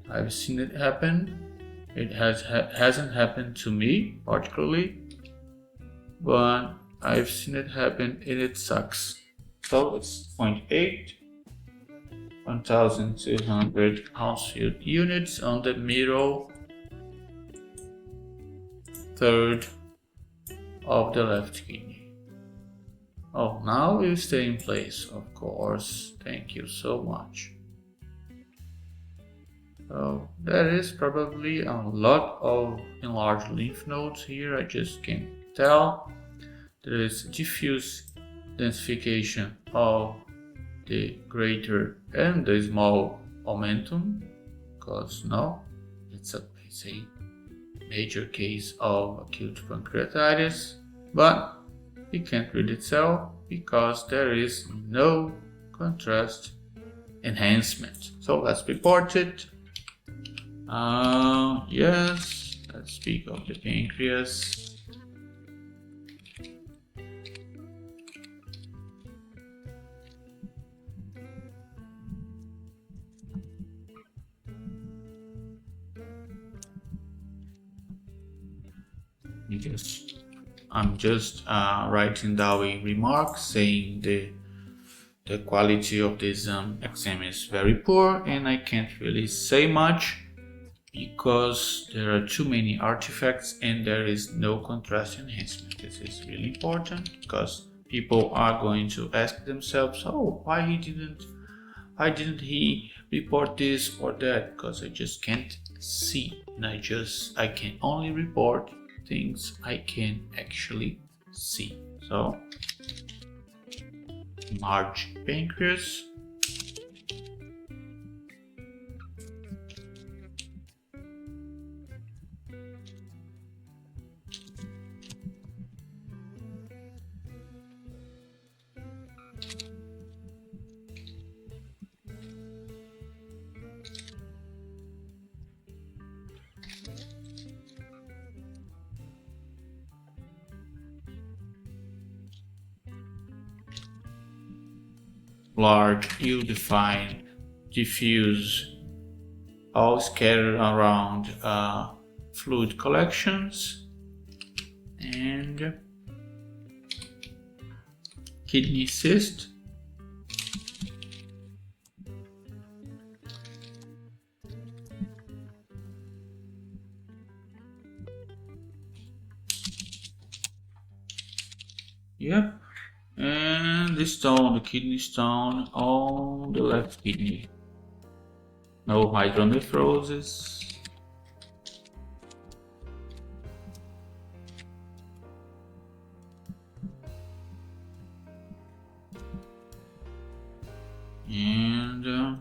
I've seen it happen It hasn't happened to me particularly, but I've seen it happen and it sucks. So it's 0.8, 1200 Hounsfield units on the middle third of the left kidney. Oh, now you stay in place, of course. Thank you so much. So there is probably a lot of enlarged lymph nodes here, I just can't tell. There is diffuse densification of the greater and the small omentum, because no, it's a major case of acute pancreatitis, but you can't really tell because there is no contrast enhancement. So let's report it. Yes, let's speak of the pancreas. I'm just writing down a remark saying the quality of this exam is very poor, and I can't really say much because there are too many artifacts and there is no contrast enhancement. This is really important because people are going to ask themselves, oh, why didn't he report this or that? Because I just can't see, and I can only report things I can actually see. So large pancreas, large, ill-defined, diffuse, all scattered around fluid collections, and kidney cyst. Yep. And the stone, the kidney stone on the left kidney. No hydronephrosis. And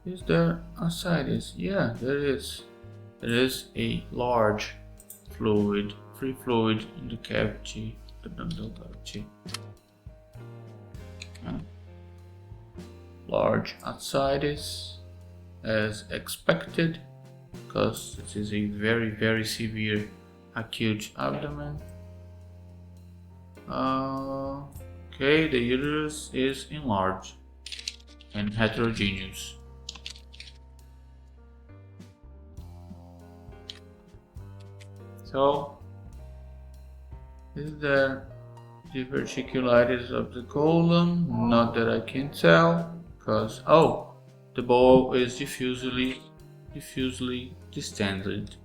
is there ascites? Yeah, there is. There is a large fluid, free fluid in the cavity, the abdominal cavity. Large ascites, as expected, because this is a very, very severe acute abdomen. Okay, the uterus is enlarged and heterogeneous. So, is there diverticulitis of the colon? Not that I can tell, because the ball is diffusely distended.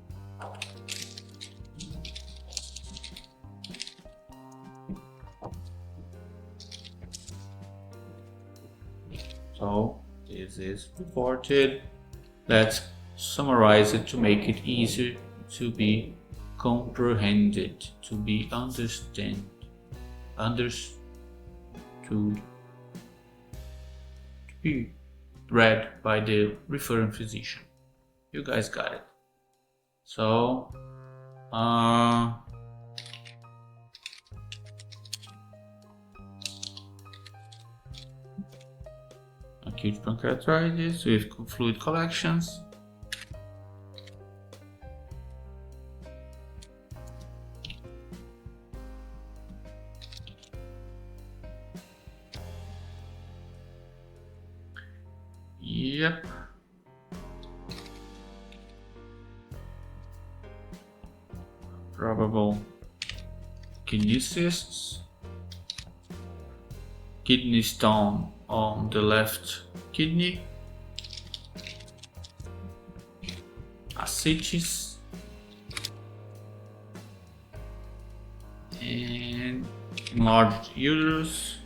So this is reported. Let's summarize it to make it easier to be comprehended, to be understood, to be read by the referring physician. You guys got it. So, acute pancreatitis with fluid collections. Yep. probable kidney cysts, kidney stone on the left kidney, ascites, and enlarged uterus,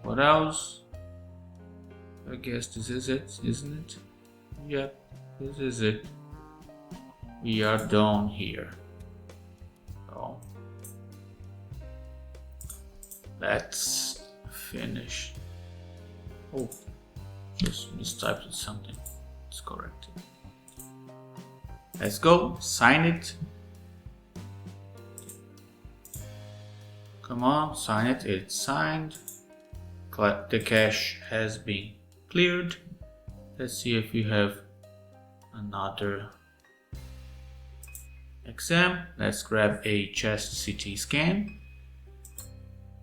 what else? I guess this is it, isn't it? Yep, this is it. We are done here. So let's finish. Oh, just mistyped something. Let's correct it. Let's go, sign it. Come on, sign it. It's signed. The cache has been cleared. Let's see if we have another exam. Let's grab a chest CT scan.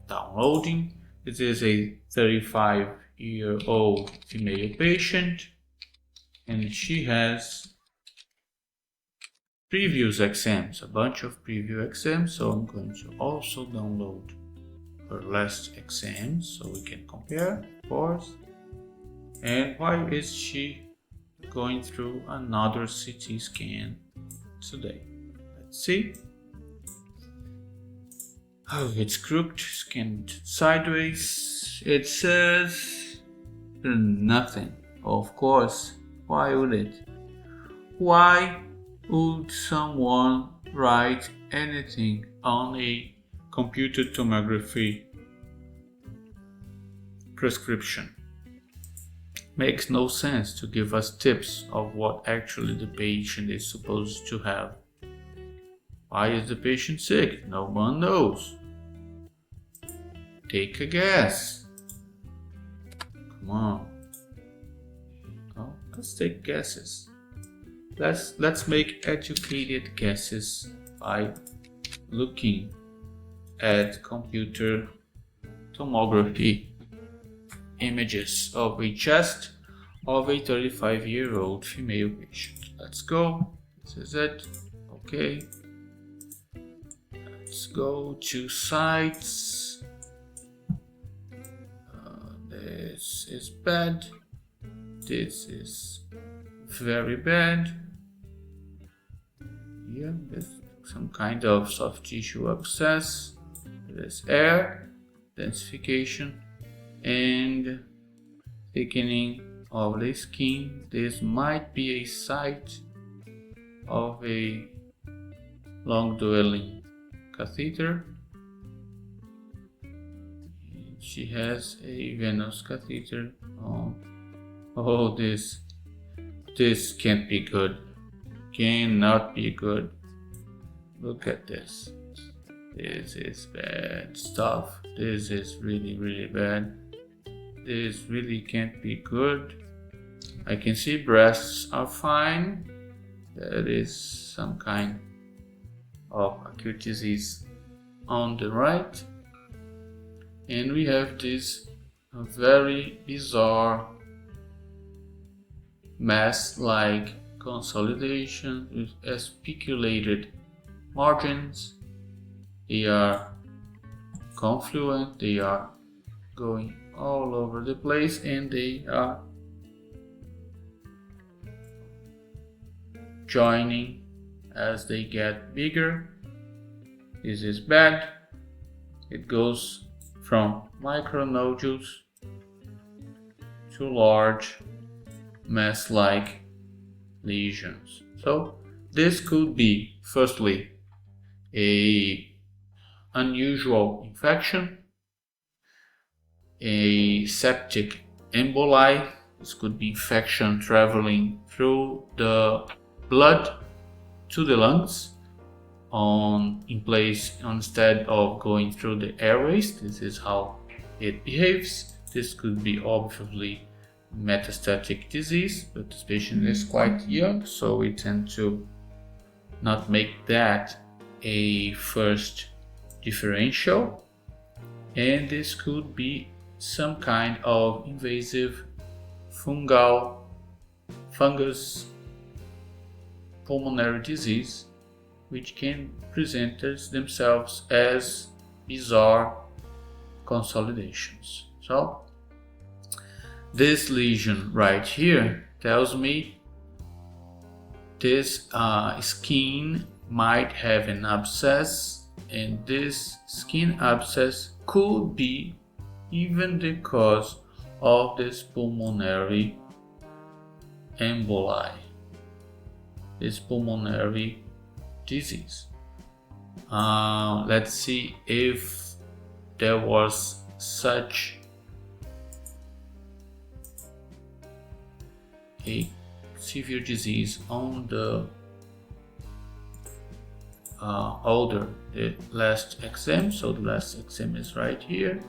Downloading. This is a 35-year-old female patient, and she has previous exams, a bunch of previous exams. So I'm going to also download her last exam so we can compare, of course. And why is she going through another CT scan today? Let's see. Oh, it's crooked, scanned sideways. It says nothing. Of course, why would it? Why would someone write anything on a computed tomography prescription? Makes no sense to give us tips of what actually the patient is supposed to have. Why is the patient sick? No one knows. Take a guess. Come on. Oh, let's take guesses. Let's make educated guesses by looking at computer tomography images of a chest of a 35-year-old female patient. Let's go. This is it. Okay. Let's go to sites. This is bad. This is very bad. Yeah, there's some kind of soft tissue abscess. There's air, densification, and thickening of the skin. This might be a site of a long-dwelling catheter. She has a venous catheter on. Oh, this can't be good. Cannot be good. Look at this. This is bad stuff. This is really, really bad. This really can't be good. I can see breasts are fine. There is some kind of acute disease on the right. And we have this very bizarre mass-like consolidation with spiculated margins. They are confluent, they are going all over the place, and they are joining as they get bigger. This is bad. It goes from micronodules to large mass-like lesions. So this could be, firstly, a unusual infection, a septic emboli. This could be infection traveling through the blood to the lungs in place instead of going through the airways. This is how it behaves. This could be obviously metastatic disease, but this patient is quite young, so we tend to not make that a first differential. And this could be some kind of invasive fungal fungus pulmonary disease, which can present themselves as bizarre consolidations. So this lesion right here tells me this skin might have an abscess, and this skin abscess could be even the cause of this pulmonary emboli, this pulmonary disease. Let's see if there was such a severe disease on the the last exam. So the last exam is right here.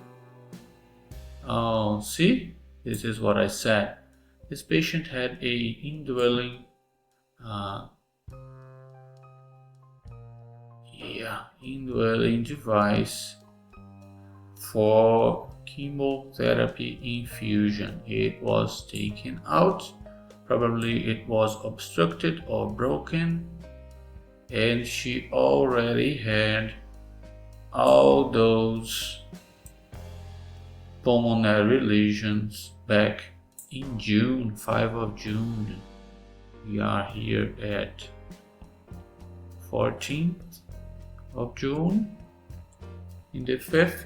See, this is what I said. This patient had a indwelling indwelling device for chemotherapy infusion. It was taken out. Probably it was obstructed or broken, and she already had all those pulmonary lesions back in June, 5 of June. We are here at 14th of June. In the 5th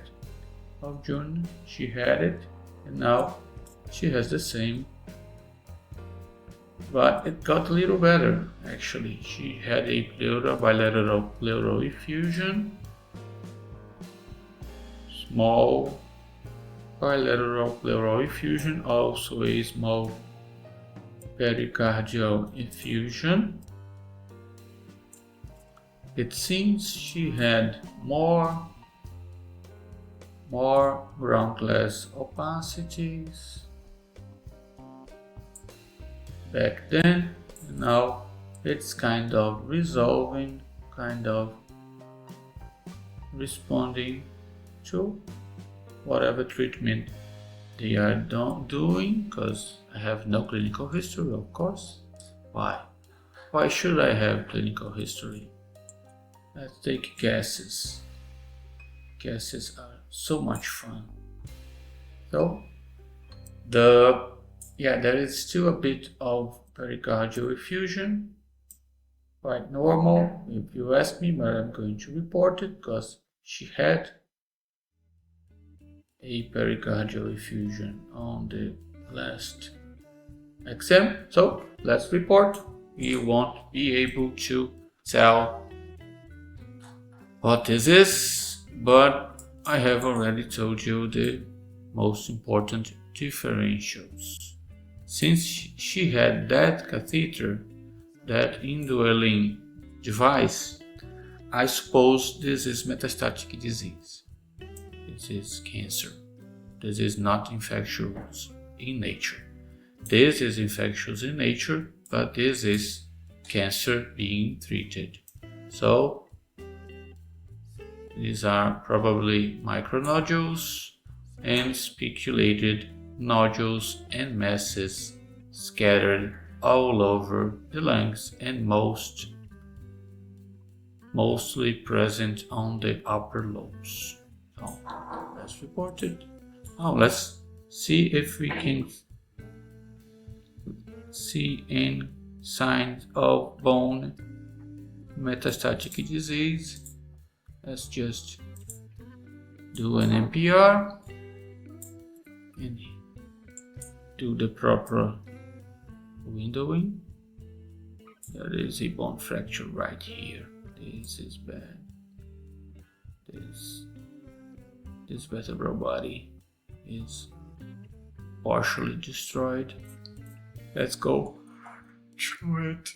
of June she had it, and now she has the same, but it got a little better actually. She had a bilateral pleural effusion, small bilateral pleural effusion, also a small pericardial effusion. It seems she had more ground glass opacities back then, and now it's kind of resolving, kind of responding to whatever treatment they are doing, because I have no clinical history, of course. Why should I have clinical history? Let's take guesses. Guesses are so much fun. So there is still a bit of pericardial effusion, quite normal if you ask me, but I'm going to report it because she had a pericardial effusion on the last exam. So let's report. You won't be able to tell what this is, but I have already told you the most important differentials. Since she had that catheter, that indwelling device, I suppose this is metastatic disease. This is cancer. This is not infectious in nature. This is infectious in nature, but this is cancer being treated. So these are probably micronodules and speculated nodules and masses scattered all over the lungs and mostly present on the upper lobes. So that's reported. Now let's see if we can see any signs of bone metastatic disease. Let's just do an MPR and do the proper windowing. There is a bone fracture right here. This is bad. This vertebral body is partially destroyed. Let's go through it.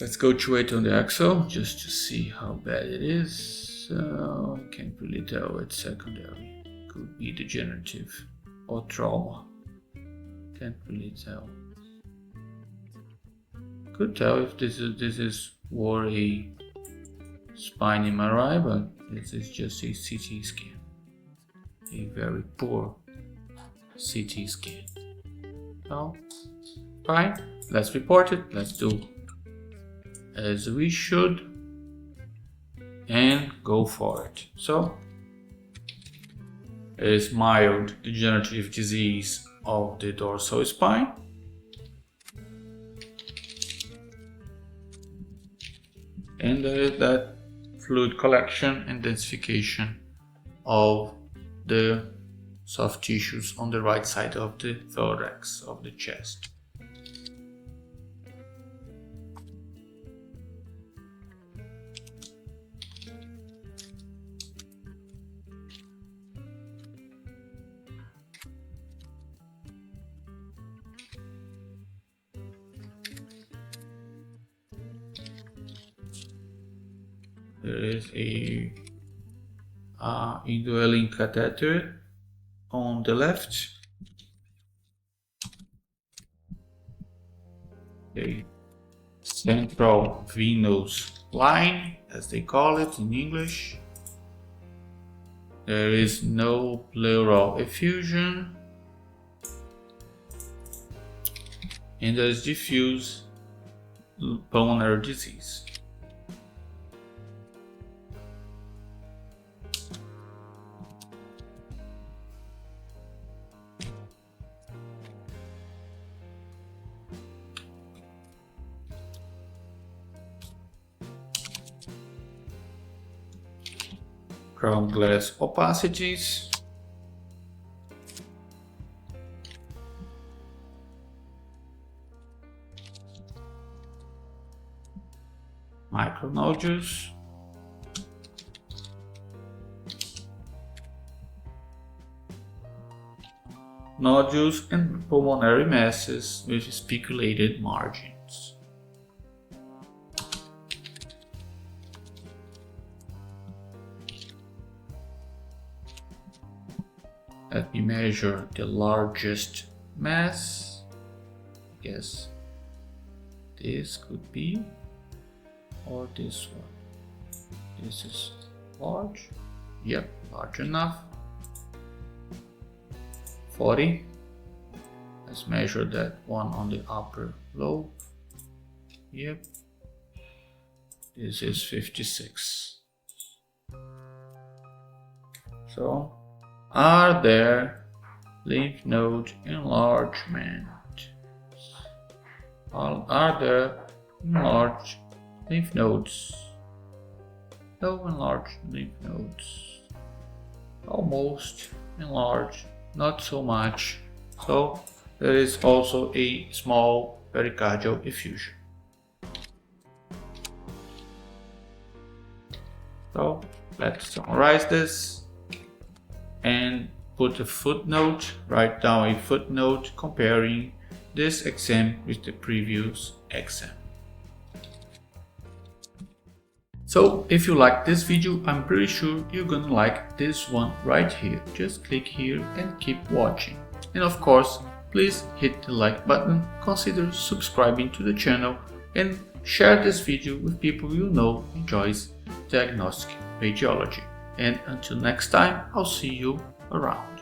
Let's go through it on the axle just to see how bad it is. I can't really tell. It's secondary. Could be degenerative or trauma. Can't really tell. Could tell if this were a spine MRI, but this is just a CT scan. A very poor CT scan. So, fine. let's report it. Let's do as we should and go for it. So, there is mild degenerative disease of the dorsal spine. And there is that fluid collection and densification of the soft tissues on the right side of the thorax, of the chest. There is a indwelling catheter on the left, a central venous line, as they call it in English. There is no pleural effusion, and there is diffuse pulmonary disease. Ground glass opacities, micronodules, nodules and pulmonary masses with spiculated margins. Let me measure the largest mass. Yes, this could be, or this one. This is large. Yep, large enough. 40. Let's measure that one on the upper lobe. Yep. This is 56. So, are there lymph node enlargement? Are there enlarged lymph nodes? No enlarged lymph nodes. Almost enlarged, not so much. So there is also a small pericardial effusion. So let's summarize this and put a footnote, write down a footnote comparing this exam with the previous exam. So if you like this video, I'm pretty sure you're gonna like this one right here. Just click here and keep watching. And of course, please hit the like button, consider subscribing to the channel and share this video with people you know enjoys diagnostic radiology. And until next time, I'll see you around.